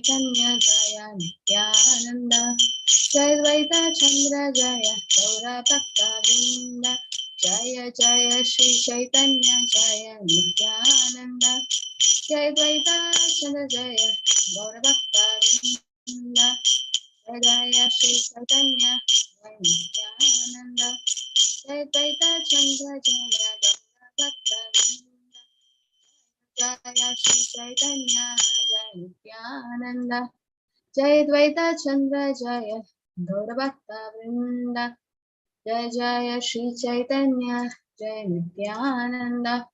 Chaitanya Jaya Nityananda Jai Advaita Chandra Jaya Gaura Bhakta Vrinda Jaya Jaya Shri Chaitanya Jaya Nityananda Jai Advaita Chandra Jaya Gaura Bhakta Vrinda Jaya Shri Chaitanya Jaya Nityananda Jai Advaita Chandra Jaya Gaura Bhakta Vrinda Jaya Shri Chaitanya Jaya Nityananda Jai Advaita Chandra Jaya Gaura Bhakta Vrinda Jai Jaya Shri Chaitanya Jaya Nityananda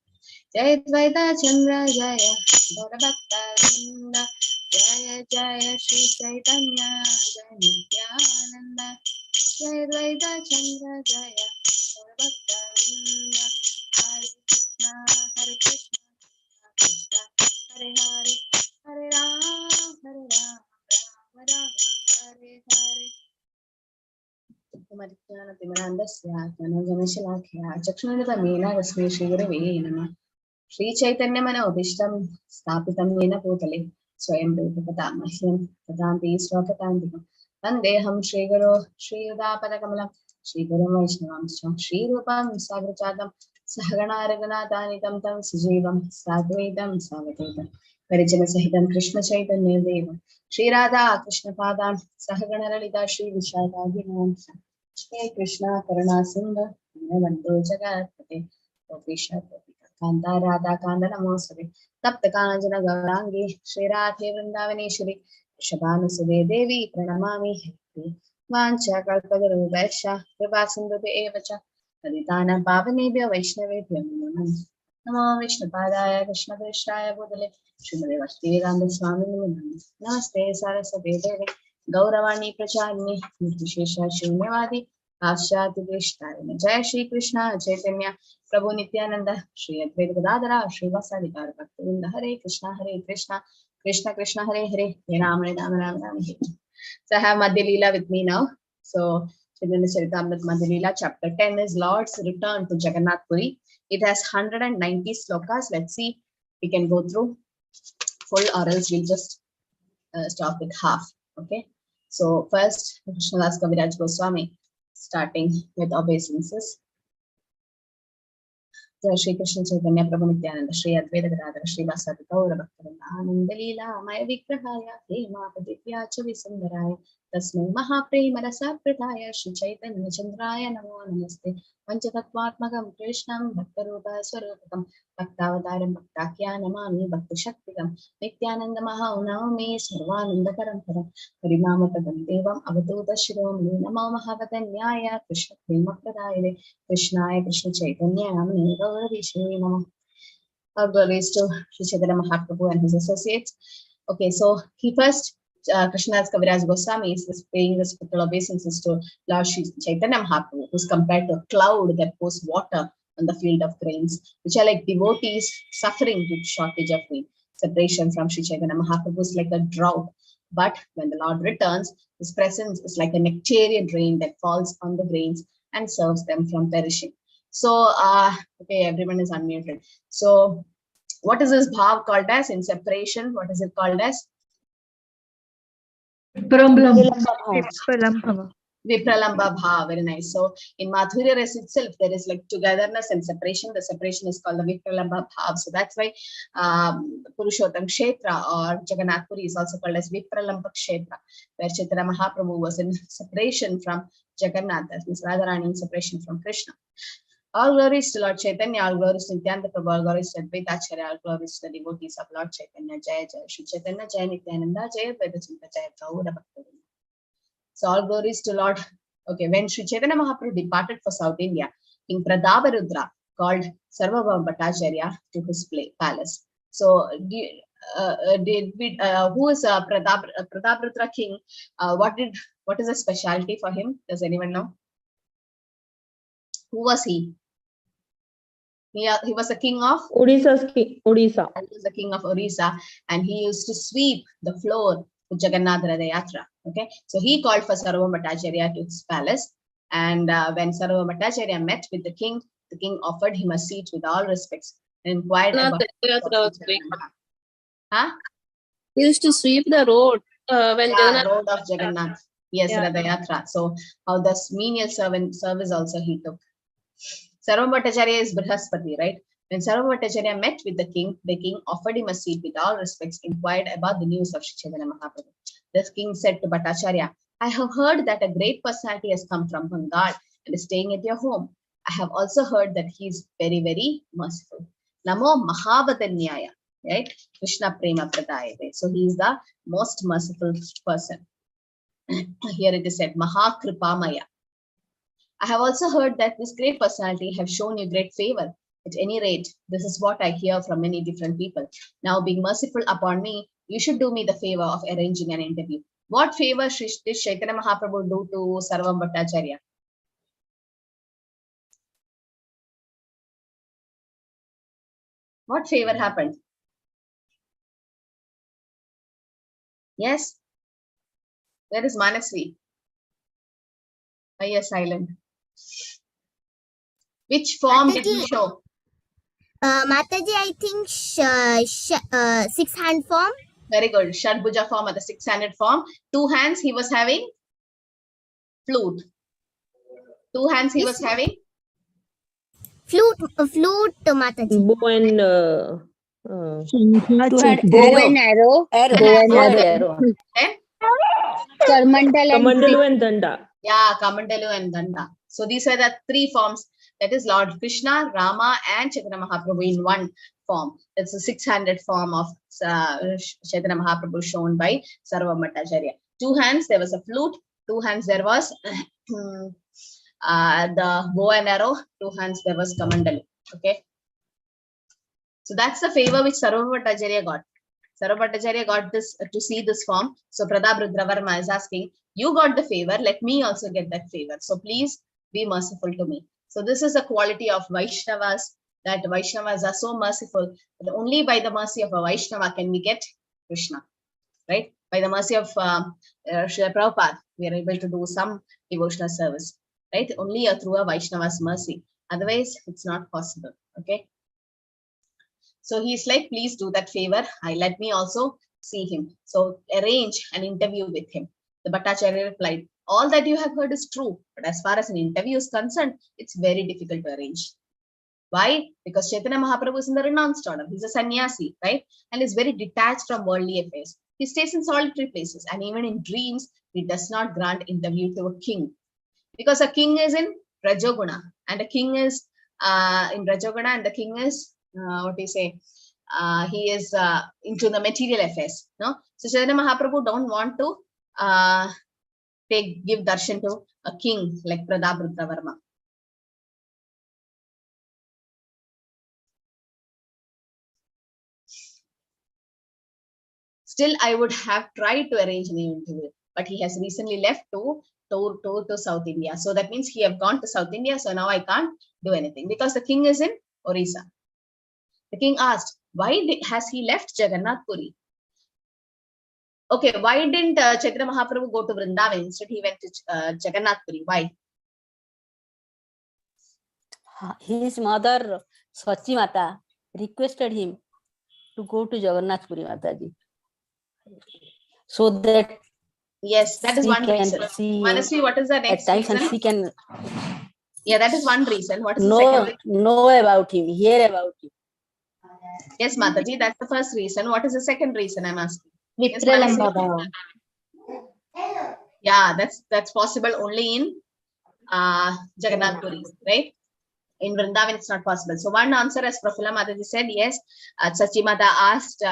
Jai Advaita Chandra Jaya Gaura Bhakta Vrinda Jaya Jaya Shri Chaitanya Jaya Nityananda Jai Advaita Chandra Jaya Gaura Bhakta Vrinda Hare Krishna Krishna Krishna Hare Hare Hare Ram Ram Hare Hare Kumarjnanatimirandasya Janojamishalakhya Chakshunatamenna Rasmi Shigurave Namah Shri Chaitanya Manobishtam Stapitam Yena Bhutale Swayam Rupakata Mahyam Tadanti Swakatantikam Vandeham Shri Guru Shri Yudapadakamalam Shri Guru Vaishnavamscha Shri Rupam Sagrachadam Sahagana Raghunatanitam Tam Sajivam Sadvaitam Savadevam Parijana Sahitam Krishna Chaitanya Devam Shri Radha Krishna Padam Sahagana Lalita Shri Vishadaginaam Shri Krishna Karuna Sundar Navando Jagatpate Gopisha Kanta Radha Kanda Namosare Tapta Kanjana Gaurangi Shri Radhe Vrindavaneshwari Shabhanusade Devi Pranamami Hari Vancha Kalpatarubhasya Kripasindhubhya evacha Paditana Pavanebhyo Vaishnavebhyo Namo Vishnupadaya Krishna Krishnaya Bodhale Srimade Bhaktivedanta Swamini Namaste Saraswati Devi Gauravani Pracharni Nirvishesha Shunyavadi Paschati Deshtarine Jai Shri Krishna Chaitanya Prabhu Nityananda Shri Advaita Gadadhara Shri Vasadi Bhaktivinoda Hare Krishna Krishna Krishna Hare Hare Hare Rama Rama Rama Hare. So I have Madhya Lila with me now. So Chaitanya Charitamrita Madhya Lila chapter 10 is Lord's return to Jagannath Puri. It has 190 slokas. Let's see, we can go through full or else we'll just stop with half. Okay. So first, Krishnadas Kaviraj Goswami starting with obeisances. Shri Krishna Chaitanya Prabhu Nityananda Shri Advaita Gadadhara Shri Vasadi Gaura Bhaktivinoda Ananda Lila Maya Vigrahaya Hema Paditya Chavi Sundaraya Tasmai Mahaprema Rasa Pradaya Shri Chaitanya Chandraya Namo Namaste Panchatattvatmakam Krishnam Bhaktarupa Swarupakam Bhaktavataram Bhaktakhya Namami Bhakti Shaktikam Nityananda Mahaunami Sarvananda Paramparam Parimamapadam Devam Avadhuta Shiromani Namo Mahavatanyaya Krishna Prema Pradayale Krishnaya Krishna Chaitanya Namani Gauri Shri Namah. All glories to Shri Chaitanya Mahaprabhu and his associates. Okay, so he first, Krishnadas Kaviraj Goswami is paying respectful obeisances to Lord Shri Chaitanya Mahaprabhu, who is compared to a cloud that pours water on the field of grains, which are like devotees suffering due to shortage of rain. Separation from Shri Chaitanya Mahaprabhu is like a drought. But when the Lord returns, his presence is like a nectarian rain that falls on the grains and serves them from perishing. So, okay, everyone is unmuted. So, what is this bhav called as in separation? What is it called as? Vipralamba bhav. Very nice. So, in Madhurya Rasa itself, there is like togetherness and separation. The separation is called the Vipralamba bhav. So, that's why Purushottam Kshetra or Jagannath Puri is also called as Vipralamba Kshetra, where Chaitanya Mahaprabhu was in separation from Jagannath, that means Radharani in separation from Krishna. All glories to Lord Chaitanya, all glories to Nityananda Prabhu, all glories to Advaita Acharya, all glories to the devotees of Lord Chaitanya. Jaya Jaya Shri Chaitanya, Jaya Nityananda, Jaya Advaita Chinta, Jaya Gaura Bhaktivinoda. So all glories to Lord. Okay, when Shri Chaitanya Mahaprabhu departed for South India, King Prataparudra called Sarvabhauma Bhattacharya to his palace. So who is Prataparudra king? What is the specialty for him? Does anyone know? Who was he? He was the king of Odisha. He was the king of Orissa, and he used to sweep the floor to Jagannath Ratha Yatra. Okay, so he called for Sarvabhauma Bhattacharya to his palace, and when Sarvabhauma Bhattacharya met with the king offered him a seat with all respects and inquired about. Huh? He used to sweep the road when Jagannath. Road of Jagannath. Yes, Yeah. Radha Yatra. So how the menial service also he took. Sarvam Bhattacharya is Brihaspati, right? When Sarvam Bhattacharya met with the king offered him a seat with all respects, inquired about the news of Sri Chaitanya Mahaprabhu. The king said to Bhattacharya, I have heard that a great personality has come from Bengal and is staying at your home. I have also heard that he is very, very merciful. Namo Mahavadanyaya, right? Krishna Prema Pradayate. So he is the most merciful person. Here it is said, Mahakripamaya. I have also heard that this great personality have shown you great favor. At any rate, this is what I hear from many different people. Now, being merciful upon me, you should do me the favor of arranging an interview. What favor did Chaitanya Mahaprabhu do to Sarvam Bhattacharya? What favor happened? Yes? Where is Manasvi? Why are you silent? Which form did he show? Mataji, I think 6-hand form. Very good. Shadbhuja form or the 6-handed form. 2 hands he was having flute. 2 hands he was having Flute, Mataji. Bow and bow and arrow. Then Kamandalu and Danda. Yeah, Kamandalu and Danda. So these are the 3 forms. That is Lord Krishna, Rama, and Chaitanya Mahaprabhu in one form. It's a 6-handed form of Chaitanya Mahaprabhu shown by Sarvam Bhattacharya. 2 hands, there was a flute. 2 hands, there was the bow and arrow. 2 hands, there was Kamandalu. Okay. So that's the favor which Sarvam Bhattacharya got. Sarvam Bhattacharya got this to see this form. So Pratap Rudravarma is asking, you got the favor, let me also get that favor. So please be merciful to me. So this is a quality of Vaishnavas, that Vaishnavas are so merciful that only by the mercy of a Vaishnava can we get Krishna, right? By the mercy of Srila Prabhupada, we are able to do some devotional service, right? Only through a Vaishnava's mercy. Otherwise, it's not possible, okay? So he's like, please do that favor. Let me also see him. So arrange an interview with him. The Bhattacharya replied, all that you have heard is true, but as far as an interview is concerned, it's very difficult to arrange. Why? Because Chaitanya Mahaprabhu is in the renounced order. He's a sannyasi, right? And is very detached from worldly affairs. He stays in solitary places, and even in dreams, he does not grant interview to a king. Because a king is in Rajoguna, and a king is in Rajoguna, and the king is, what do you say? He is into the material affairs. No? So Chaitanya Mahaprabhu don't want to give darshan to a king like Pratap Rudravarma. Still, I would have tried to arrange an interview, but he has recently left to South India. So that means he have gone to South India. So now I can't do anything because the king is in Orissa. The king asked, why has he left Jagannath Puri? Okay, why didn't Chaitanya Mahaprabhu go to Vrindavan? Instead, he went to Jagannath Puri. Why? His mother, Sachi Mata, requested him to go to Jagannath Puri, Mataji. So that yes, that is one reason. Manasvi, what is the next reason? She can that is one reason. What is the second reason? Know about him, hear about him. Yes, Mataji, that's the first reason. What is the second reason I'm asking? Yes, yeah, that's possible only in Jagannath Puri, right? In Vrindavan, it's not possible. So one answer, as Prafula Mataji said, yes, Sachimata asked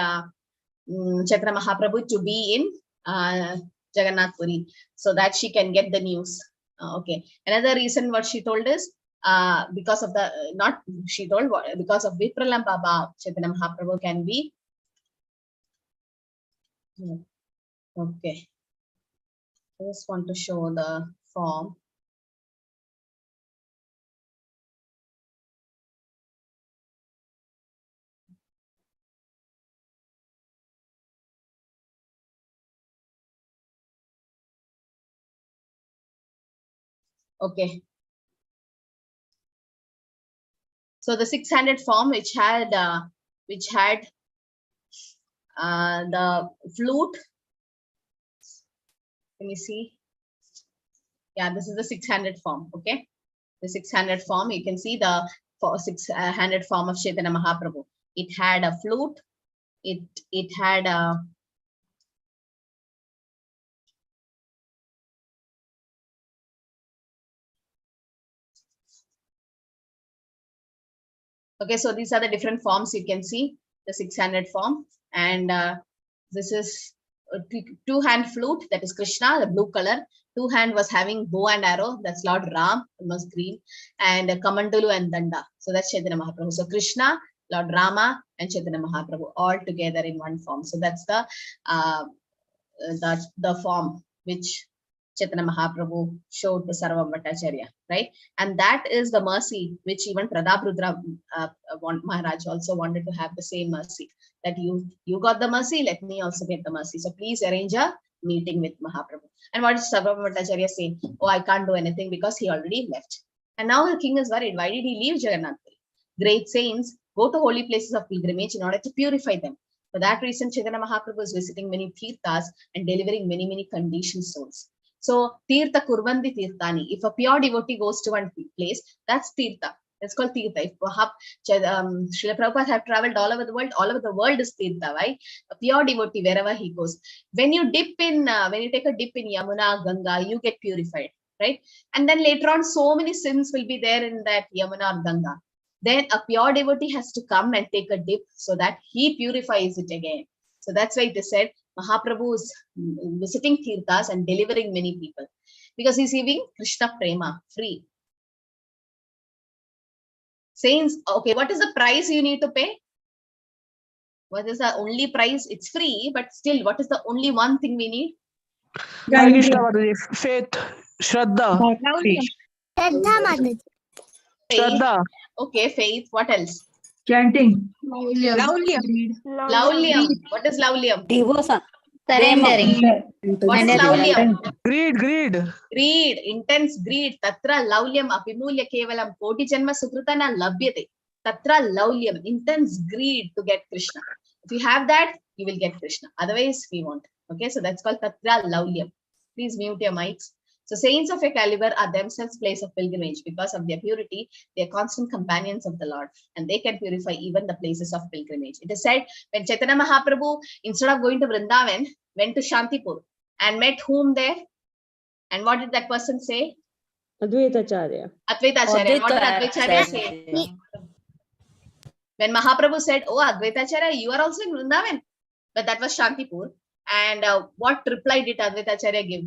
Chaitanya Mahaprabhu to be in Jagannath Puri so that she can get the news. Okay. Another reason what she told is because of the, because of Vipralamba Bhav, Chaitanya Mahaprabhu can be. Okay. I just want to show the form. Okay. So the 600 form which had The flute, can you see? Yeah, this is the 600 form. Okay, the 600 form. You can see the 600 form of Chaitanya Mahaprabhu. It had a flute. It had a okay. So these are the different forms you can see. The 600 form, and this is a two-hand flute, that is Krishna, the blue color. Two-hand was having bow and arrow, that's Lord Ram, almost green, and Kamandulu and Danda. So that's Chaitanya Mahaprabhu. So Krishna, Lord Rama, and Chaitanya Mahaprabhu all together in one form. So that's the form which Chaitanya Mahaprabhu showed to Sarva Bhattacharya, right? And that is the mercy which even Pradap Rudra Maharaj also wanted to have the same mercy, that you got the mercy, let me also get the mercy. So please arrange a meeting with Mahaprabhu. And what is Sarva Bhattacharya saying? Oh, I can't do anything because he already left. And now the king is worried. Why did he leave Jagannath? Great saints go to holy places of pilgrimage in order to purify them. For that reason, Chaitanya Mahaprabhu is visiting many tirthas and delivering many conditioned souls. So, tirtha kurvandi tirthani. If a pure devotee goes to one place, that's tirtha. That's called tirtha. If Srila Prabhupada have traveled all over the world is tirtha, right? A pure devotee, wherever he goes. When you take a dip in Yamuna, Ganga, you get purified, right? And then later on, so many sins will be there in that Yamuna or Ganga. Then a pure devotee has to come and take a dip so that he purifies it again. So that's why they said Mahaprabhu is visiting tirthas and delivering many people because he's giving Krishna Prema free. Saints, okay, what is the price you need to pay? What is the only price? It's free, but still, what is the only one thing we need? Faith, Shraddha. Shraddha Mataji. Shraddha. Okay, faith. What else? Chanting. Laulyam. What is laulyam? Devotion. Surrendering. What is laulyam? Greed. Intense greed. Tatra laulyam apimulya kevalam koti janma sukritana labhyate. Tatra laulyam, intense greed to get Krishna. If you have that, you will get Krishna. Otherwise, we won't. Okay, so that's called tatra laulyam. Please mute your mics. So saints of a caliber are themselves place of pilgrimage because of their purity. They are constant companions of the Lord, and they can purify even the places of pilgrimage. It is said when Chaitanya Mahaprabhu, instead of going to Vrindavan, went to Shantipur and met whom there? And what did that person say? Advaitacharya. Advaitacharya. What did Advaitacharya say? When Mahaprabhu said, "Oh, Advaitacharya, you are also in Vrindavan," but that was Shantipur. And what reply did Advaitacharya give?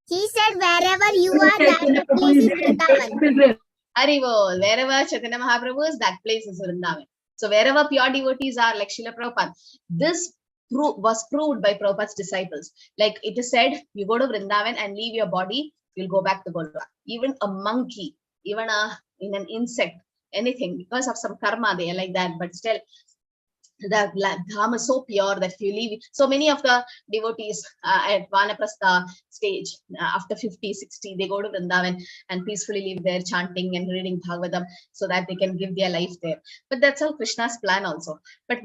He said, wherever you are, that place is Vrindavan. Haribol, wherever Chaitanya Mahaprabhu is, that place is Vrindavan. So wherever pure devotees are, like Srila Prabhupada, this was proved by Prabhupada's disciples. Like it is said, you go to Vrindavan and leave your body, you'll go back to Golwa. Even a monkey, even in an insect, anything, because of some karma, they are like that, but still, the dham is so pure that if you leave, so many of the devotees at Vanaprastha stage, after 50, 60, they go to Vrindavan and peacefully live there, chanting and reading Bhagavatam so that they can give their life there. But that's all Krishna's plan also. But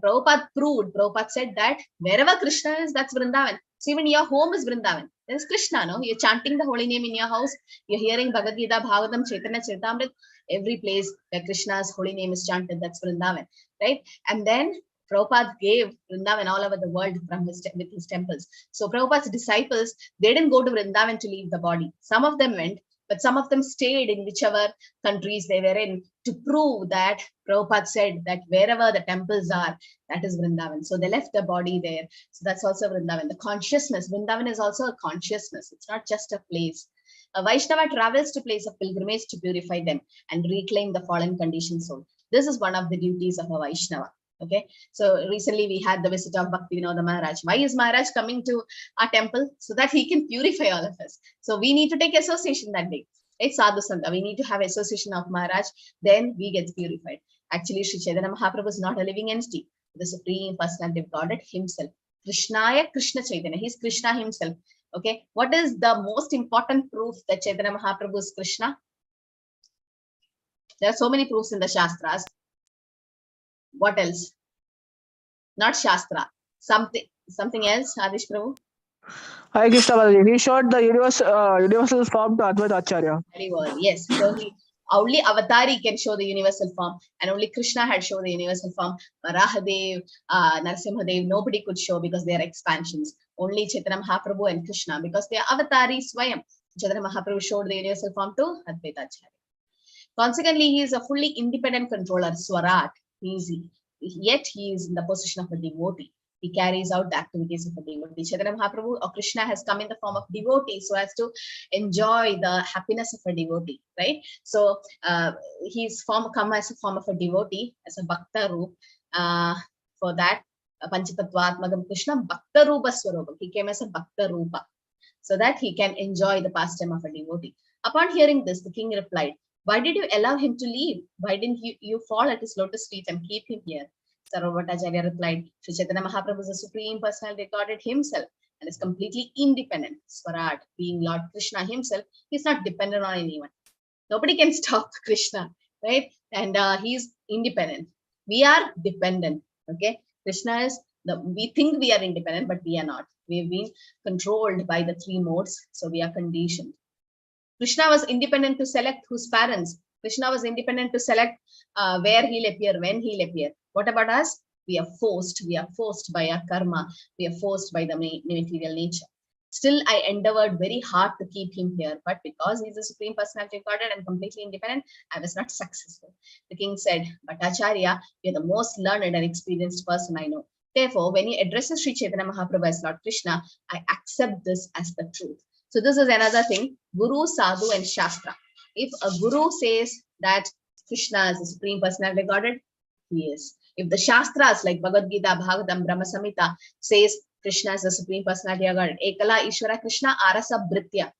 Prabhupada said that wherever Krishna is, that's Vrindavan. So even your home is Vrindavan. There's Krishna, no? You're chanting the holy name in your house. You're hearing Bhagavad Gita, Bhagavatam, Chaitanya Charitamrita. Every place where Krishna's holy name is chanted, that's Vrindavan, right? And then Prabhupada gave Vrindavan all over the world with his temples. So Prabhupada's disciples, they didn't go to Vrindavan to leave the body. Some of them went, but some of them stayed in whichever countries they were in to prove that Prabhupada said that wherever the temples are, that is Vrindavan. So they left the body there. So that's also Vrindavan. The consciousness, Vrindavan is also a consciousness. It's not just a place. A Vaishnava travels to place of pilgrimage to purify them and reclaim the fallen conditioned soul. This is one of the duties of a Vaishnava. Okay, so recently we had the visit of Bhaktivinoda Maharaj. Why is Maharaj coming to our temple? So that he can purify all of us. So we need to take association that day. It's Sadhu Sangha. We need to have association of Maharaj, then we get purified. Actually, Sri Chaitanya Mahaprabhu is not a living entity, the Supreme Personality of Godhead himself. Krishnaya Krishna Chaitanya. He's Krishna himself. Okay, what is the most important proof that Chaitanya Mahaprabhu is Krishna? There are so many proofs in the Shastras. What else? not Shastra. Something else, Adish Prabhu? Hare Krishna Mataji. He showed the universal form to Advaita Acharya. Very well. Yes. So only Avatari can show the universal form, and only Krishna had shown the universal form. Varahadev, Narasimhadev, nobody could show because they are expansions. Only Chaitanya Mahaprabhu and Krishna, because they are Avatari Swayam. Chaitanya Mahaprabhu showed the universal form to Advaita Acharya. Consequently, he is a fully independent controller, Swarat, yet he is in the position of a devotee. He carries out the activities of a devotee. Chaitanya Mahaprabhu or Krishna has come in the form of devotee so as to enjoy the happiness of a devotee, right? So he's come as a form of a devotee, as a Bhakta Roop. For that, Panchatattvatmakam Krishna Bhakta Rupa Swarupam. He came as a Bhakta Rupa so that he can enjoy the pastime of a devotee. Upon hearing this, the king replied, "Why did you allow him to leave? Why didn't you fall at his lotus feet and keep him here?" Sarvabhattacharya replied, "Sri Chaitanya Mahaprabhu is the Supreme Personality of Godhead himself and is completely independent. Swarat, being Lord Krishna himself, he is not dependent on anyone. Nobody can stop Krishna, right? And he is independent. We are dependent, okay? Krishna is, we think we are independent, but we are not. We have been controlled by the three modes, so we are conditioned. Krishna was independent to select whose parents. Krishna was independent to select where he'll appear, when he'll appear. What about us? We are forced. We are forced by our karma. We are forced by the material nature. Still, I endeavored very hard to keep him here, but because he's a Supreme Personality of Godhead and completely independent, I was not successful." The king said, "But Acharya, you're the most learned and experienced person I know. Therefore, when you address Sri Chaitanya Mahaprabhu as Lord Krishna, I accept this as the truth." So this is another thing, Guru, Sadhu, and Shastra. If a Guru says that Krishna is the Supreme Personality of Godhead, he is. If the Shastras like Bhagavad Gita, Bhagavatam, Brahma Samhita says Krishna is the Supreme Personality of Godhead, Ekala Ishvara Krishna Arasa Britya,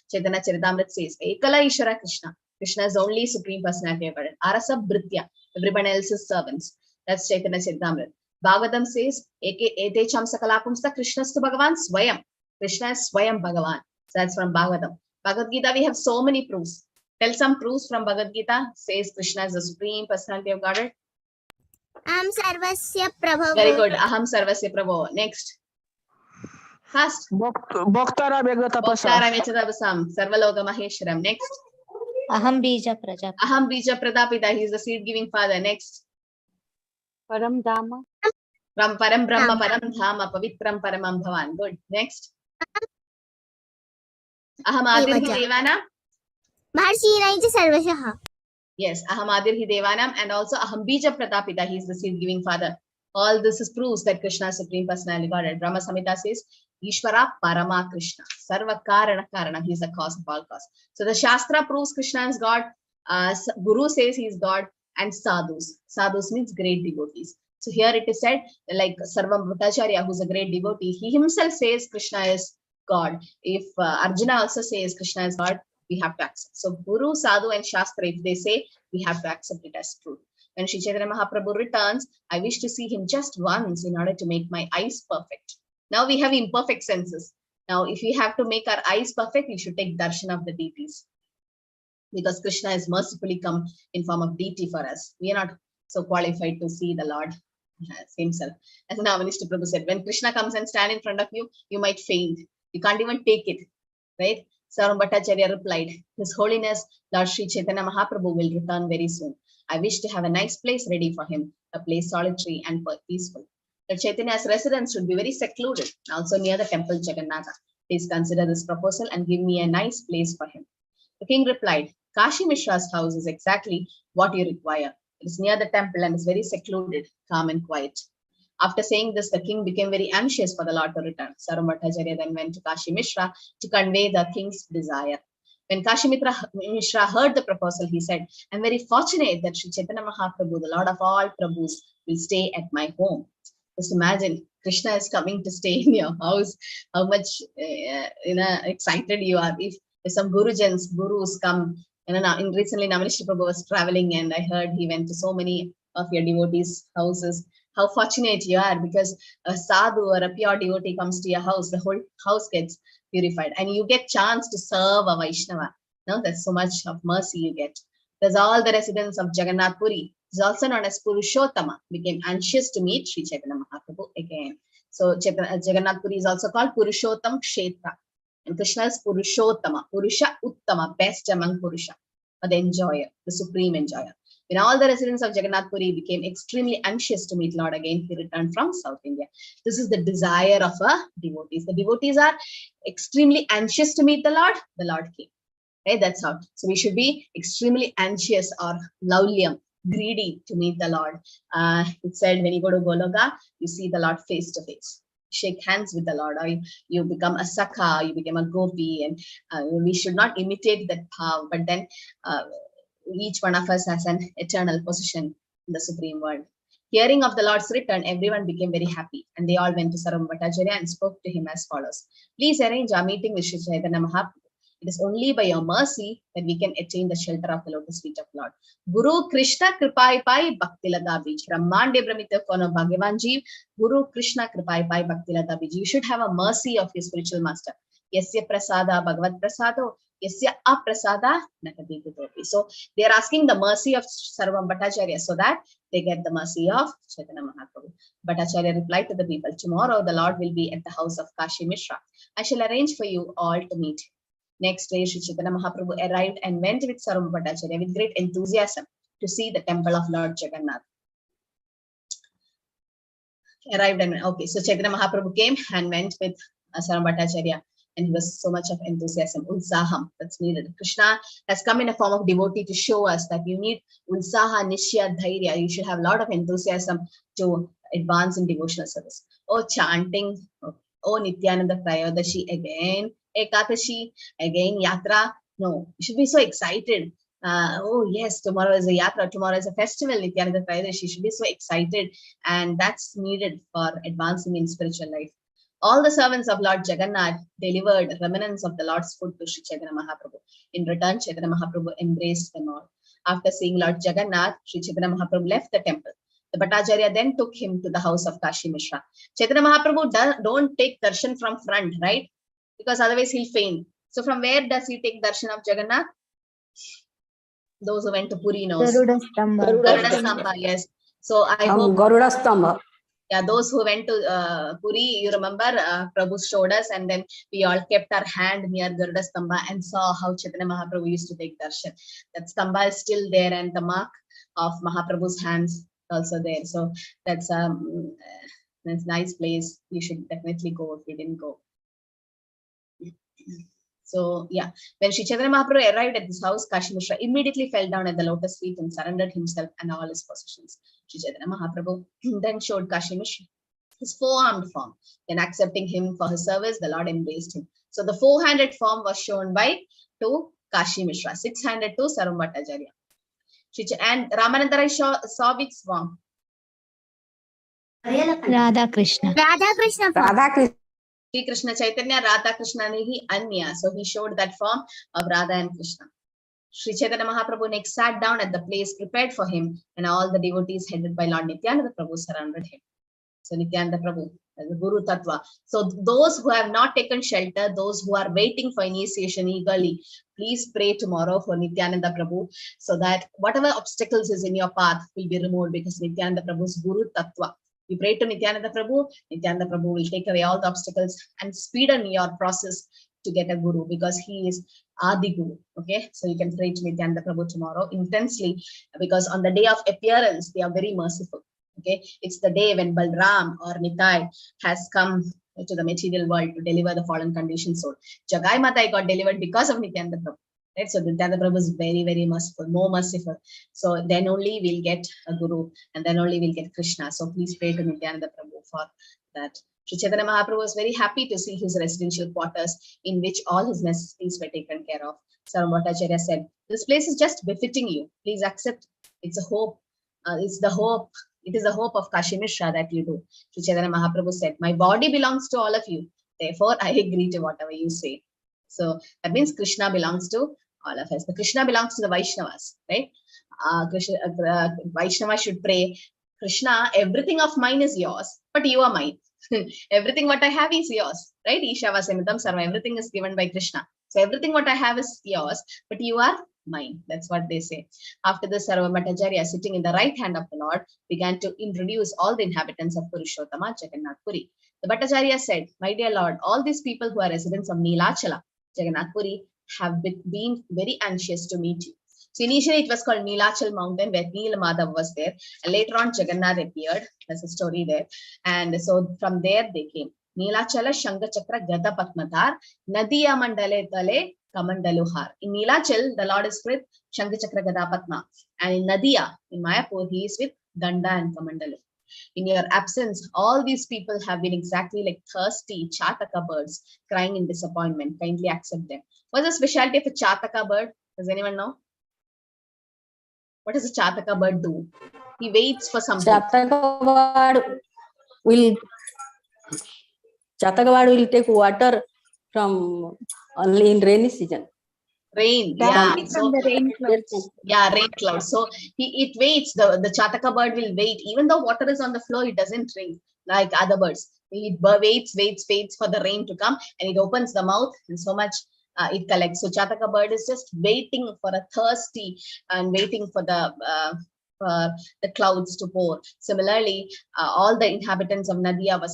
Chaitanya Charitamrita says, Ekala Ishvara Krishna. Krishna is the only Supreme Personality of Godhead. Arasa Britya, everyone else is servants. That's Chaitanya Charitamrita. Bhagavatam says, Ete Cham Sakalapumsta Krishnastu Bhagavan Swayam. Krishna is Swayam Bhagavan. So that's from Bhagavatam. Bhagavad Gita, we have so many proofs. Tell some proofs from Bhagavad Gita. Says Krishna is the Supreme Personality of Godhead. Aham Sarvasya Prabhavo. Very good. Aham Sarvasya Prabho. Next. Fast. Bhaktara Meghatapasa. Bhaktara Mechatapasam. Sarvaloka Maheshwaram. Next. Aham Bija Prajapita. Aham Bija Pradapita. He is the seed-giving father. Next. Param Dhamma. From Param Brahma, Param Dhama, Pavitram Paramam Bhavan. Good. Next. Aham Adirhi Devanam. Maharshi Raja Sarvashaha. Yes, Aham Adirhi Devanam, and also Aham Bija Pratapita, he is the seed-giving father. All this is proves that Krishna is Supreme Personality Godhead. Brahma Samhita says, Ishvara Parama Krishna. Sarva Karana Karana, he is the cause of all cause. So the Shastra proves Krishna is God, Guru says he is God, and Sadhus. Sadhus means great devotees. So here it is said, like Sarvam Bhattacharya, who is a great devotee, he himself says Krishna is God. If Arjuna also says Krishna is God, we have to accept. So Guru, Sadhu, and Shastra, if they say, we have to accept it as truth. When Sri Chaitanya Mahaprabhu returns, I wish to see him just once in order to make my eyes perfect. Now we have imperfect senses. Now, if we have to make our eyes perfect, we should take darshan of the deities. Because Krishna has mercifully come in form of deity for us. We are not so qualified to see the Lord himself. As Navanishta Prabhu said, when Krishna comes and stand in front of you, you might faint. You can't even take it, right? Sarvam Bhattacharya replied, His Holiness, Lord Sri Chaitanya Mahaprabhu will return very soon. I wish to have a nice place ready for him, a place solitary and peaceful. Lord Chaitanya's residence should be very secluded, also near the temple Jagannatha. Please consider this proposal and give me a nice place for him. The king replied, Kashi Mishra's house is exactly what you require. It is near the temple and is very secluded, calm and quiet. After saying this, the king became very anxious for the Lord to return. Sarvam Bhattacharya then went to Kashi Mishra to convey the king's desire. When Kashi Mishra heard the proposal, he said, I am very fortunate that Sri Chaitanya Mahaprabhu, the Lord of all Prabhus, will stay at my home. Just imagine, Krishna is coming to stay in your house. How much excited you are. If some gurus come, recently Navanishta Prabhu was traveling and I heard he went to so many of your devotees' houses. How fortunate you are, because a sadhu or a pure devotee comes to your house, the whole house gets purified and you get chance to serve a Vaishnava. No, that's so much of mercy you get. There's all the residents of Jagannath Puri. is also known as Purushottama, became anxious to meet Sri Chaitanya Mahaprabhu again. So Jagannath Puri is also called Purushottam Kshetra. And Krishna is Purushottama, Purusha Uttama, best among Purusha, or the enjoyer, the supreme enjoyer. When all the residents of Jagannath Puri became extremely anxious to meet Lord again, he returned from South India. This is the desire of a devotees. The devotees are extremely anxious to meet the Lord came. Okay, that's how. So we should be extremely anxious or laulyam, greedy to meet the Lord. It said when you go to Goloka, you see the Lord face to face. Shake hands with the Lord, or you become a sakha, you become a gopi, and we should not imitate that bhav, but then each one of us has an eternal position in the supreme world. Hearing of the Lord's return, everyone became very happy, and they all went to Sarvam Bhattacharya and spoke to him as follows. Please arrange our meeting with Sri Chaitanya Mahaprabhu. It is only by your mercy that we can attain the shelter of the lotus feet of Lord. Guru Krishna Kripai Pai Bhakti Lata Bij. Brahmande Brahmita Kono Bhagavan Jeev. Guru Krishna Kripai Pai Bhakti Lata Bij. You should have a mercy of your spiritual master. Yasya Prasada Bhagavad Prasado. Yasya Aprasada Nakati Kutopi. So they are asking the mercy of Sarvam Bhattacharya so that they get the mercy of Chaitanya Mahaprabhu. Bhattacharya replied to the people, tomorrow the Lord will be at the house of Kashi Mishra. I shall arrange for you all to meet. Next day, Sri Chaitanya Mahaprabhu arrived and went with Sarvam Bhattacharya with great enthusiasm to see the temple of Lord Jagannath. Arrived and okay, so Chaitanya Mahaprabhu came and went with Sarvam Bhattacharya, and he was so much of enthusiasm, utsaham, that's needed. Krishna has come in a form of devotee to show us that you need utsaha, nishya, dhairya. You should have a lot of enthusiasm to advance in devotional service. Oh, chanting. Oh, Nityananda Prayodasi again. Ekadashi, again Yatra. No, you should be so excited. Oh yes, tomorrow is a Yatra, tomorrow is a festival, Nityananda Prayadashi. You should be so excited, and that's needed for advancing in spiritual life. All the servants of Lord Jagannath delivered remnants of the Lord's food to Sri Chaitanya Mahaprabhu. In return, Chaitanya Mahaprabhu embraced them all. After seeing Lord Jagannath, Sri Chaitanya Mahaprabhu left the temple. The Bhattacharya then took him to the house of Kashi Mishra. Chaitanya Mahaprabhu don't take darshan from front, right? Because otherwise he'll faint. So from where does he take darshan of Jagannath? Those who went to Puri knows. Garuda Stambha. Garuda Stambha, yes. So I hope Garuda Stambha. Yeah, those who went to Puri, you remember Prabhu showed us, and then we all kept our hand near Garuda Stambha and saw how Chaitanya Mahaprabhu used to take darshan. That Stambha is still there, and the mark of Mahaprabhu's hands also there. So that's a nice place. You should definitely go if you didn't go. So yeah, when Sri Chaitanya Mahaprabhu arrived at this house, Kashi Mishra immediately fell down at the lotus feet and surrendered himself and all his possessions. Sri Chaitanya Mahaprabhu then showed Kashi Mishra his four-armed form. Then accepting him for his service, the Lord embraced him. So the four-handed form was shown to Kashi Mishra, six-handed to Sarvam Bhattacharya. And Ramananda Rai saw which form? Radha Krishna. Radha Krishna. Radha Krishna. Sri Krishna Chaitanya, Radha Krishna Nehi Anya. So he showed that form of Radha and Krishna. Sri Chaitanya Mahaprabhu next sat down at the place prepared for him, and all the devotees headed by Lord Nityananda Prabhu surrounded him. So Nityananda Prabhu, the Guru Tattva. So those who have not taken shelter, those who are waiting for initiation eagerly, please pray tomorrow for Nityananda Prabhu, so that whatever obstacles is in your path will be removed, because Nityananda Prabhu's Guru Tattva. You pray to Nityananda Prabhu will take away all the obstacles and speeden your process to get a guru, because he is Adi Guru. Okay, so you can pray to Nityananda Prabhu tomorrow intensely, because on the day of appearance, they are very merciful. Okay, it's the day when Balram or Nitai has come to the material world to deliver the fallen conditioned soul. Jagai Matai got delivered because of Nityananda Prabhu. Right? So Nityananda Prabhu is very, very merciful, more merciful. So then only we'll get a guru, and then only we'll get Krishna. So please pray to Nityananda Prabhu for that. Sri Chaitanya Mahaprabhu was very happy to see his residential quarters in which all his necessities were taken care of. Sarvam Bhattacharya said, "This place is just befitting you. Please accept. It's a hope. It's the hope. It is the hope of Kashi Mishra that you do." Sri Chaitanya Mahaprabhu said, "My body belongs to all of you. Therefore, I agree to whatever you say." So that means Krishna belongs to all of us. The Krishna belongs to the Vaishnavas, right? Vaishnava should pray, Krishna, everything of mine is yours, but you are mine. Everything what I have is yours, right? Ishava Samitam Sarva, everything is given by Krishna. So everything what I have is yours, but you are mind. That's what they say. After this, Sarva Bhattacharya, sitting in the right hand of the Lord, began to introduce all the inhabitants of Purushottama Jagannath Puri. The Bhattacharya said, "My dear Lord, all these people who are residents of Nilachala, Jagannath Puri, have been very anxious to meet you." So initially it was called Nilachal Mountain, where Nila Madhav was there. And later on Jagannath appeared. There's a story there. And so from there they came. Nilachala Shanga Chakra Gada Patmadhar Nadiya Mandale Tale Kamandaluhar. In Nilachal, the Lord is with Shanga Chakra Gada Patma. And in Nadiya, in Mayapur, he is with Danda and Kamandalu. In your absence, all these people have been exactly like thirsty Chataka birds crying in disappointment. Kindly accept them. What's the specialty of a Chataka bird? Does anyone know? What does a Chataka bird do? He waits for something. Chataka bird will take water from only in rainy season. Rain, yeah. So, rain clouds. Yeah, rain clouds. So it waits. The Chataka bird will wait. Even though water is on the floor, it doesn't drink like other birds. It waits for the rain to come, and it opens the mouth, and so much it collects. So Chataka bird is just waiting for a thirsty and waiting for the clouds to pour. Similarly, all the inhabitants of Nadiya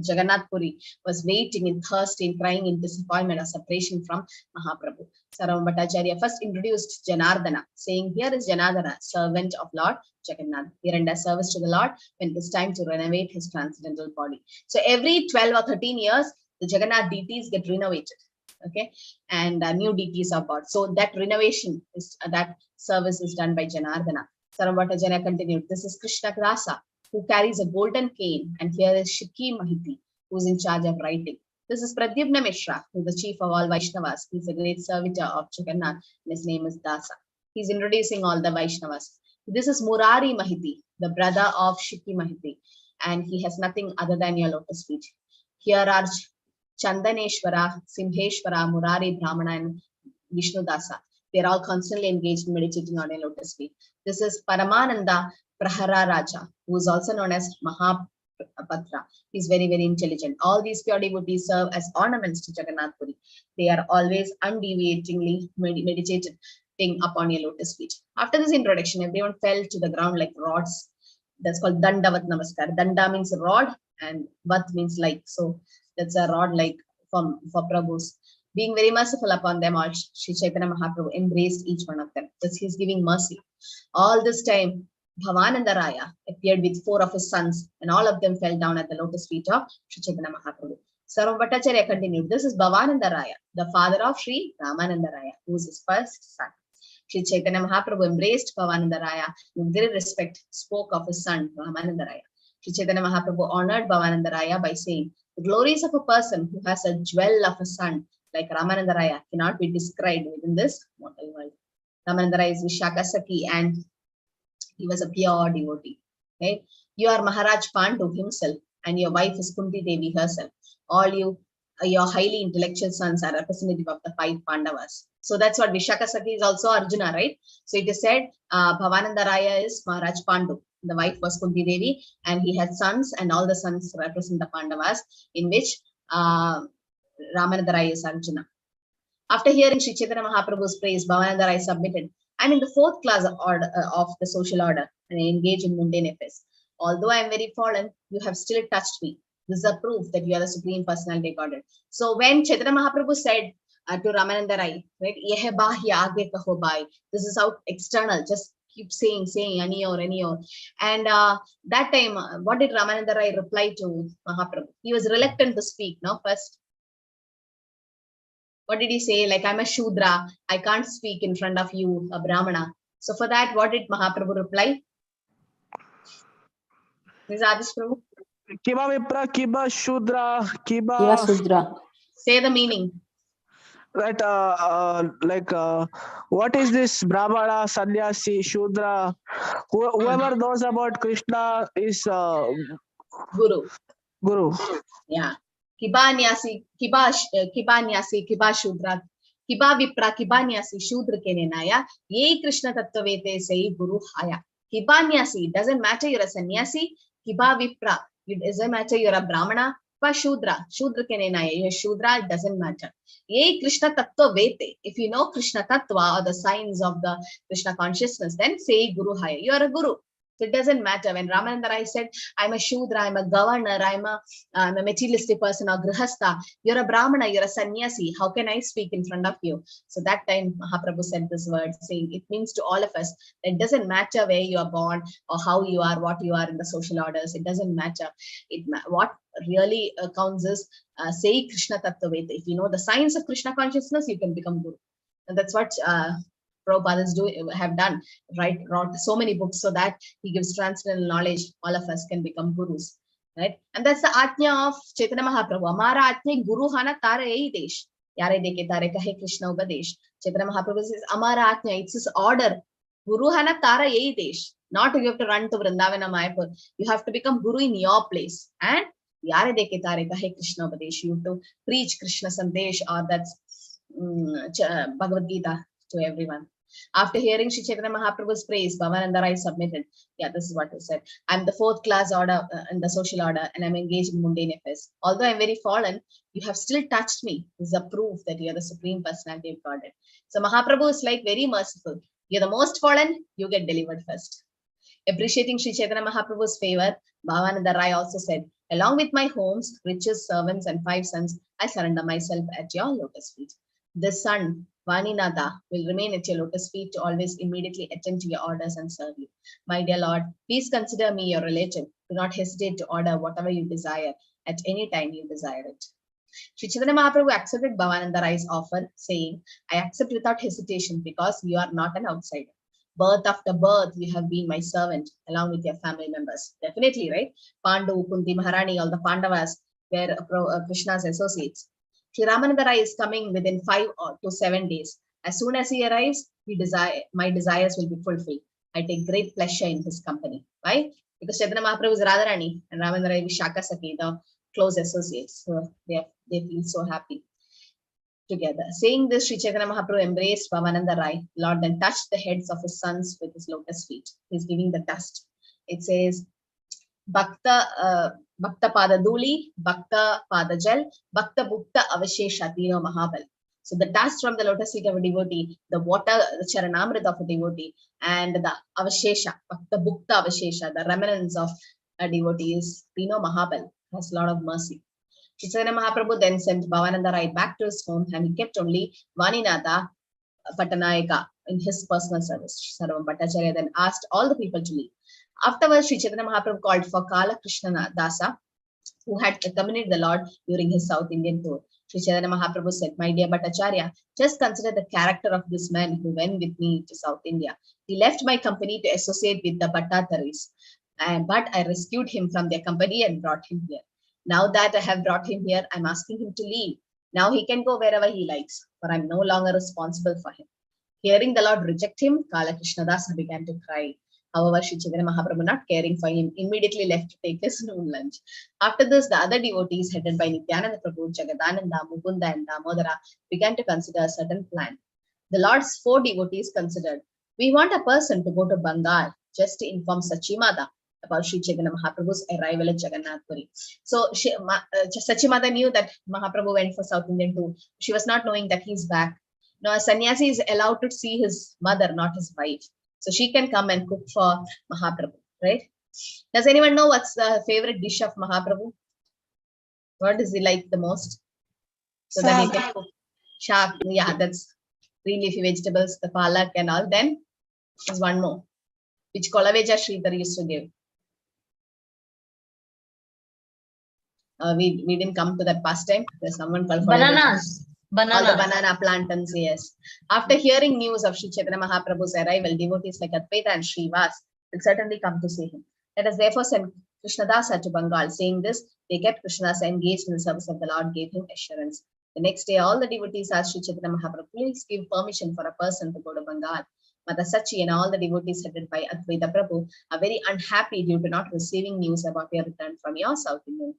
Jagannath Puri was waiting in thirst, in crying in disappointment of separation from Mahaprabhu. Sarva Bhattacharya first introduced Janardana, saying, "Here is Janardana, servant of Lord Jagannath. He renders service to the Lord when it is time to renovate his transcendental body." So every 12 or 13 years, the Jagannath deities get renovated. Okay, and new deities are brought. So that renovation is that service is done by Janardana. Sarva Bhattacharya continued, "This is Krishna Grasa, who carries a golden cane, and here is Shiki Mahiti, who is in charge of writing. This is Pradyumna Mishra, who is the chief of all Vaishnavas. He is a great servitor of Jagannath, and his name is Dasa." He's introducing all the Vaishnavas. This is Murari Mahiti, the brother of Shiki Mahiti, and he has nothing other than your lotus feet. Here are Chandaneshwara, Simheshwara, Murari, Brahmana, and Vishnu Dasa. They're all constantly engaged in meditating on your lotus feet. This is Paramananda Prahara Raja, who is also known as Mahapatra. He's very, very intelligent. All these pure devotees serve as ornaments to Jagannath Puri. They are always undeviatingly meditating upon your lotus feet. After this introduction, everyone fell to the ground like rods. That's called Dandavat Namaskar. Danda means rod and Vat means like. So that's a rod like for Prabhus. Being very merciful upon them all, Sri Chaitanya Mahaprabhu embraced each one of them. Thus he's giving mercy. All this time, Bhavananda Raya appeared with 4 of his sons, and all of them fell down at the lotus feet of Sri Chaitanya Mahaprabhu. Sarva Bhattacharya continued, "This is Bhavananda Raya, the father of Sri Ramananda Raya, who is his first son." Sri Chaitanya Mahaprabhu embraced Bhavananda Raya with great respect, spoke of his son Ramananda Raya. Sri Chaitanya Mahaprabhu honored Bhavananda Raya by saying, "The glories of a person who has a jewel of a son like Ramananda Raya cannot be described within this mortal world." Ramananda Raya is Vishaka Saki, and he was a pure devotee. Okay? You are Maharaj Pandu himself, and your wife is Kunti Devi herself. All your highly intellectual sons are representative of the 5 Pandavas. So that's what Vishaka Saki is also Arjuna, right? So it is said Bhavananda Raya is Maharaj Pandu. The wife was Kunti Devi, and he had sons, and all the sons represent the Pandavas, in which Ramananda Raya is Arjuna. After hearing Sri Chaitanya Mahaprabhu's praise, Bhavananda Raya submitted, "I'm in the 4th class of the social order, and I engage in mundane affairs. Although I am very fallen, you have still touched me. This is a proof that you are the Supreme Personality of Godhead." So when Chaitanya Mahaprabhu said to Ramananda Raya, right, "Yehe bahya aage kaho bhai," this is out external, just keep saying, any or. And that time, what did Ramananda Raya reply to Mahaprabhu? He was reluctant to speak, no, first. What did he say? Like, "I'm a Shudra, I can't speak in front of you, a Brahmana." So for that, what did Mahaprabhu reply? This is Adish Prabhu. Kiba Vipra, Kiba Shudra, Kiva Sudra. Say the meaning. That what is this Brahmana, Sannyasi, Shudra? Whoever knows about Krishna is Guru. Guru. Yeah. Kibanyasi, Kiba Shudra, Kiba Vipra, Kibanyasi, Shudra Kenenaya, Ye Krishna Tattvavete say Guru Haya. Kibanyasi, doesn't matter you're a sannyasi, Kiba Vipra, it doesn't matter you're a Brahmana, Shudra. Shudra ke nena hai. Shudra, it doesn't matter. Ye Krishna Tattva Vete. If you know Krishna Tattva or the signs of the Krishna consciousness, then say Guru Hai. You are a Guru. So it doesn't matter. When Ramananda Rai said, I'm a Shudra, I'm a governor, I'm a materialistic person or Grihastha, you're a Brahmana, you're a sannyasi. How can I speak in front of you? So that time Mahaprabhu said this word, saying it means to all of us, it doesn't matter where you are born or how you are, what you are in the social orders. It doesn't matter. What really counts is say Krishna Tattva Veda. If you know the science of Krishna consciousness, you can become Guru. And that's what Prabhupada have done, right? Wrote so many books so that he gives transcendental knowledge. All of us can become gurus, right? And that's the Atnya of Chaitanya Mahaprabhu. Amara Atnya Guru Hana Tara Ei Desh. Yare Deke Tare Kahe Krishna Upadesh. Chaitanya Mahaprabhu says, Amara Atnya, it's his order. Guru Hana Tara Ei Desh. Not you have to run to Vrindavana Mayapur. You have to become Guru in your place. And Yare Deke Tare Kahe Krishna Upadesh. You have to preach Krishna Sandesh, or that's Bhagavad Gita to everyone. After hearing Sri Chaitanya Mahaprabhu's praise, Bhavananda Rai submitted. Yeah, this is what he said. I'm the 4th class order in the social order, and I'm engaged in mundane affairs. Although I'm very fallen, you have still touched me. This is a proof that you're the Supreme Personality of Godhead. So Mahaprabhu is like very merciful. You're the most fallen, you get delivered first. Appreciating Sri Chaitanya Mahaprabhu's favor, Bhavananda Rai also said, along with my homes, riches, servants, and 5 sons, I surrender myself at your lotus feet. This son, Vaninada, will remain at your lotus feet to always immediately attend to your orders and serve you. My dear Lord, please consider me your relative. Do not hesitate to order whatever you desire at any time you desire it. Sri Chaitanya Mahaprabhu accepted Bhavananda Rai's offer, saying, I accept without hesitation because you are not an outsider. Birth after birth, you have been my servant along with your family members. Definitely, right? Pandu, Kunti, Maharani, all the Pandavas were Krishna's associates. Sri Ramananda Rai is coming within 5 to 7 days. As soon as he arrives, my desires will be fulfilled. I take great pleasure in his company. Why? Because Chaitanya Mahaprabhu is Radharani and Ramananda Rai is Shaka Saki, the close associates. So they feel so happy together. Saying this, Sri Chaitanya Mahaprabhu embraced Bhavananda Rai. Lord then touched the heads of his sons with his lotus feet. He's giving the dust. It says, Bhakta Pada Duli, Bhakta Pada Jal, Bhakta Bhukta Avashesha Tino Mahabal. So the dust from the lotus feet of a devotee, the water, the Charanamrita of a devotee, and the Avashesha, Bhakta Bhukta Avashesha, the remnants of a devotee is Tino Mahabal, has a lot of mercy. Chaitanya Mahaprabhu then sent Bhavananda Rai back to his home, and he kept only Vaninada Patanayaka in his personal service. Sarvam Bhattacharya then asked all the people to leave. Afterwards, Sri Chaitanya Mahaprabhu called for Kala Krishna Dasa, who had accompanied the Lord during his South Indian tour. Sri Chaitanya Mahaprabhu said, my dear Bhattacharya, just consider the character of this man who went with me to South India. He left my company to associate with the Bhattataris, but I rescued him from their company and brought him here. Now that I have brought him here, I'm asking him to leave. Now he can go wherever he likes, for I'm no longer responsible for him. Hearing the Lord reject him, Kala Krishna Dasa began to cry. However, Sri Chaitanya Mahaprabhu, not caring for him, immediately left to take his noon lunch. After this, the other devotees headed by Nityananda Prabhu, Jagadananda, Mukunda, and Damodara began to consider a certain plan. The Lord's 4 devotees considered, we want a person to go to Bengal just to inform Sachimada about Sri Chaitanya Mahaprabhu's arrival at Jagannath Puri. So Sachimada knew that Mahaprabhu went for South Indian tour. She was not knowing that he's back. Now, a sannyasi is allowed to see his mother, not his wife. So she can come and cook for Mahaprabhu, right? Does anyone know what's the favorite dish of Mahaprabhu? What does he like the most? So that he can cook. Shak, yeah, that's green leafy vegetables, the palak and all. Then there's one more, which Kolaveja Sridhar used to give. We didn't come to that past time. There's someone called Bananas. All the banana plantains, yes. After hearing news of Sri Chaitanya Mahaprabhu's arrival, devotees like Advaita and Srivas will certainly come to see him. Let us therefore send Krishnadasa to Bengal. Saying this, they kept Krishnadasa engaged in the service of the Lord, gave him assurance. The next day, all the devotees asked Sri Chaitanya Mahaprabhu, please give permission for a person to go to Bengal. Mother Sachi and all the devotees headed by Advaita Prabhu are very unhappy due to not receiving news about your return from your South Indian tour.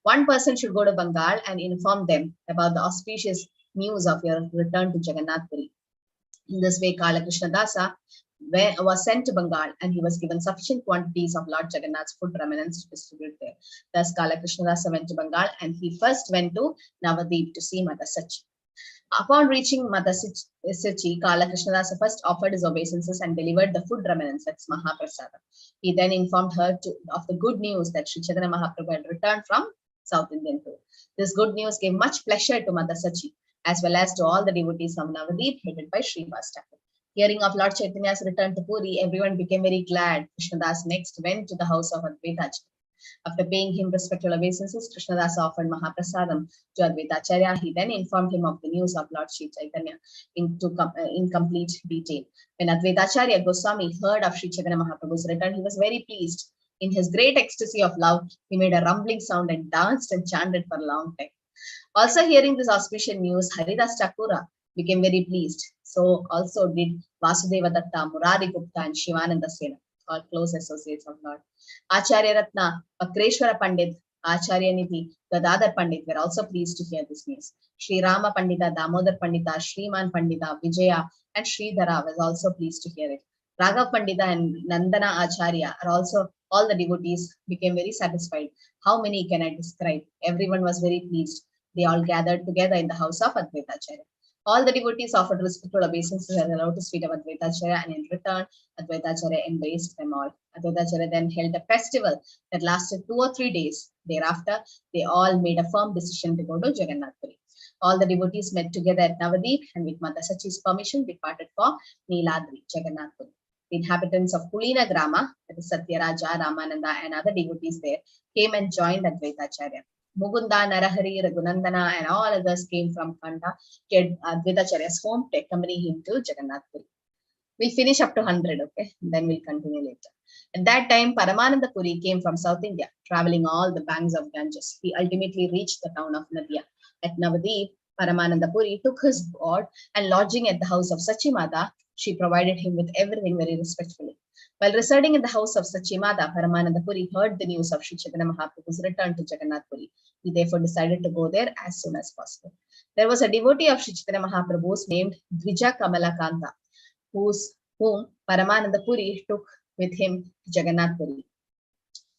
One person should go to Bengal and inform them about the auspicious news of your return to Jagannath Puri. In this way, Kala Krishna Dasa was sent to Bengal, and he was given sufficient quantities of Lord Jagannath's food remnants to distribute there. Thus, Kala Krishnadasa went to Bengal, and he first went to Navadip to see Mata Sachi. Upon reaching Mata Sachi, Kala Krishnadasa first offered his obeisances and delivered the food remnants, that's Mahaprasada. He then informed her of the good news that Sri Chaitanya Mahaprabhu had returned from South Indian tour. This good news gave much pleasure to Mata Sachi, as well as to all the devotees of Navadip, headed by Srivas Thakur. Hearing of Lord Chaitanya's return to Puri, everyone became very glad. Krishnadas next went to the house of Advaitacharya. After paying him respectful obeisances, Krishnadas offered Mahaprasadam to Advaitacharya. He then informed him of the news of Lord Sri Chaitanya in complete detail. When Advaitacharya Goswami heard of Sri Chaitanya Mahaprabhu's return, he was very pleased. In his great ecstasy of love, he made a rumbling sound and danced and chanted for a long time. Also hearing this auspicious news, Haridas Thakura became very pleased. So also did Vasudeva Datta, Murari Gupta, and Shivananda Sena, all close associates of Lord. Acharya Ratna, Pakreshwara Pandit, Acharya Nidhi, Gadadhar Pandit were also pleased to hear this news. Sri Rama Pandita, Damodar Pandita, Shriman Pandita, Vijaya, and Sridhara was also pleased to hear it. Raghav Pandita and Nandana Acharya are also, all the devotees became very satisfied. How many can I describe? Everyone was very pleased. They all gathered together in the house of Advaitacharya. All the devotees offered respectful obeisances at the lotus feet of Advaitacharya, and in return, Advaitacharya embraced them all. Advaitacharya then held a festival that lasted 2 or 3 days. Thereafter, they all made a firm decision to go to Jagannath Puri. All the devotees met together at Navadip, and with Mata Sachi's permission, departed for Niladri, Jagannath Puri. The inhabitants of Kulina Grama, that is Satyaraja, Ramananda, and other devotees there, came and joined Advaitacharya. Mugunda, Narahari, Raghunandana, and all others came from Khanda to Advaitacharya's home to accompany him to Jagannath Puri. We'll finish up to 100, okay? Then we'll continue later. At that time, Paramananda Puri came from South India, traveling all the banks of Ganges. He ultimately reached the town of Madhya. At Navadip, Paramananda Puri took his board and lodging at the house of Sachimata. She provided him with everything very respectfully. While residing in the house of Sachimata, Paramananda Puri heard the news of Sri Chaitanya Mahaprabhu's return to Jagannath Puri. He therefore decided to go there as soon as possible. There was a devotee of Sri Chaitanya Mahaprabhu's named Dvija Kamalakanta, whom Paramananda Puri took with him to Jagannath Puri.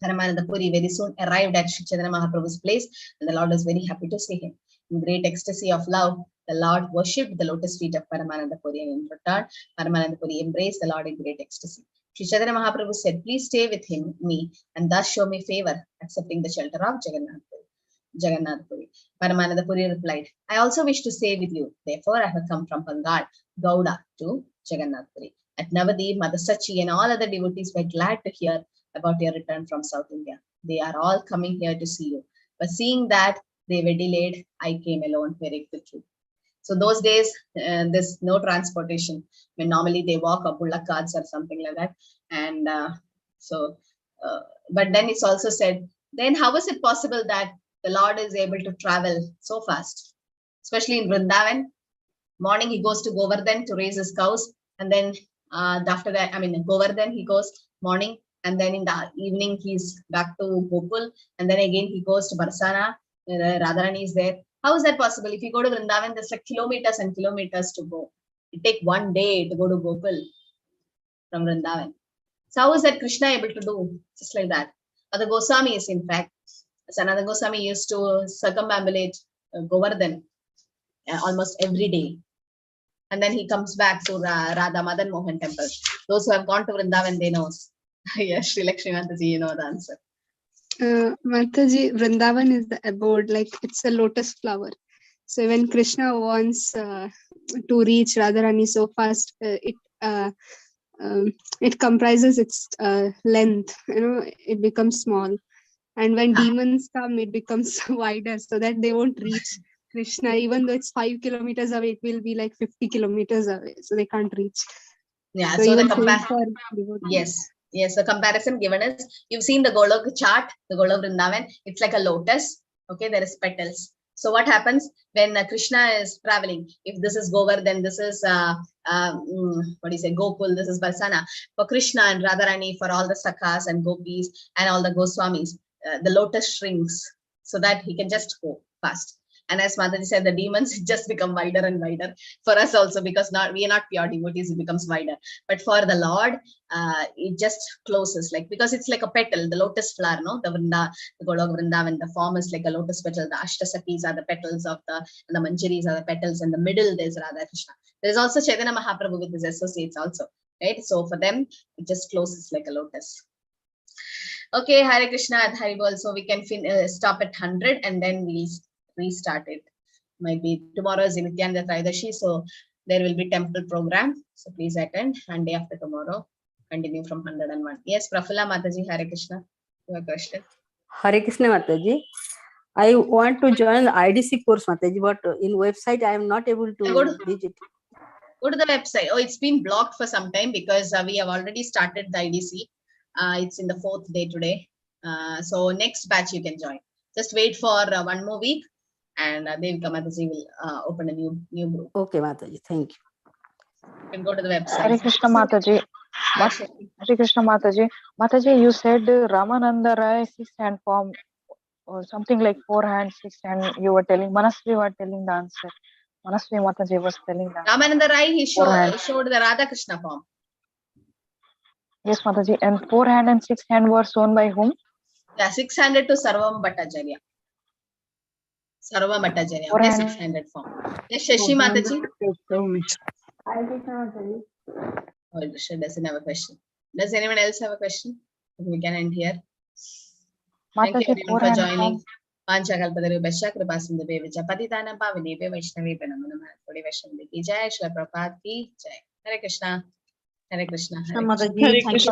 Paramananda Puri very soon arrived at Sri Chaitanya Mahaprabhu's place, and the Lord was very happy to see him. In great ecstasy of love, the Lord worshipped the lotus feet of Paramananda Puri, and in return, Paramananda Puri embraced the Lord in great ecstasy. Sri Chaitanya Mahaprabhu said, "Please stay with me, and thus show me favor, accepting the shelter of Jagannath Puri." Paramananda Puri replied, "I also wish to stay with you. Therefore, I have come from Bengal, Gauda, to Jagannath Puri." At Navadip, Mata Sachi and all other devotees were glad to hear about your return from South India. They are all coming here to see you. But seeing that they were delayed, I came alone very quickly. So those days, there's no transportation. When normally they walk or bullock carts or something like that. And but then it's also said, then how is it possible that the Lord is able to travel so fast? Especially in Vrindavan, morning he goes to Govardhan to raise his cows. And then after that, Govardhan he goes morning. And then in the evening, he's back to Gokul. And then again, he goes to Barsana. Radharani is there. How is that possible? If you go to Vrindavan, there's like kilometers and kilometers to go. It takes 1 day to go to Gokul from Vrindavan. So how is that Krishna able to do just like that? Other Goswamis, in fact, Sanatana Goswami used to circumambulate Govardhan almost every day. And then he comes back to Radha Madan Mohan temple. Those who have gone to Vrindavan, they know. Yes, Sri Lakshmi Mataji, you know the answer. Mataji, Vrindavan is the abode, like it's a lotus flower. So when Krishna wants to reach Radharani so fast, it comprises its length. It becomes small, and when demons come, it becomes wider, so that they won't reach Krishna. Even though it's 5 kilometers away, it will be like 50 kilometers away, so they can't reach. Yeah. So Yes, the comparison given is, you've seen the Golok chart, the Golok Vrindavan, it's like a lotus, okay, there is petals. So what happens when Krishna is traveling? If this is Govardhan, this is, Gokul, this is Barsana. For Krishna and Radharani, for all the Sakhas and Gopis and all the Goswamis, the lotus shrinks so that he can just go fast. And as Mataji said, the demons just become wider and wider for us also, because we are not pure devotees, it becomes wider. But for the Lord, it just closes, like, because it's like a petal, the lotus flower, no? The Golok Vrindavan, the form is like a lotus petal. The Ashtasakis are the petals of and the Manjaris are the petals. In the middle, there's Radha Krishna. There's also Chaitanya Mahaprabhu with his associates also, right? So for them, it just closes like a lotus. Okay, Hare Krishna at Haribol. So we can stop at 100 and then we'll restart it. Might be tomorrow is Nityananda Traidashi, so there will be temple program. So please attend. And day after tomorrow, continue from 101. Yes, Prafula Mataji, Hare Krishna. You have a question? Hare Krishna Mataji. I want to join the IDC course, Mataji, but in website I am not able to visit. Go to the website. Oh, it's been blocked for some time because we have already started the IDC. It's in the 4th day today. So next batch you can join. Just wait for 1 more week, and Devika Mataji will open a new group. Okay, Mataji. Thank you. You can go to the website. Hare Krishna Mataji. Hare Krishna Mataji. Mataji, you said Ramananda Rai 6-hand form or something like 4 hands, 6 hand. You were telling, Manasvi were telling the answer. Manasvi Mataji was telling that. Ramananda Rai, he showed the Radha Krishna form. Yes, Mataji. And 4 hand and 6 hand were shown by whom? Yeah, 600 to Sarvam Bhattacharya. Sarva Bhattacharya. Okay, 600 form. Yes, Shashi Mataji. Oh, she doesn't have a question. Does anyone else have a question? We can end here. Thank you everyone for joining. Panchakalpatarubhasya Kripasindhubhyo Vicha Patitanam Pavanebhyo Vaishnavebhyo Namo Namah. Kodi Vaishnavaki Jai, Srila Prabhupada ki Jai. Hare Krishna. Hare Krishna. Hare Krishna.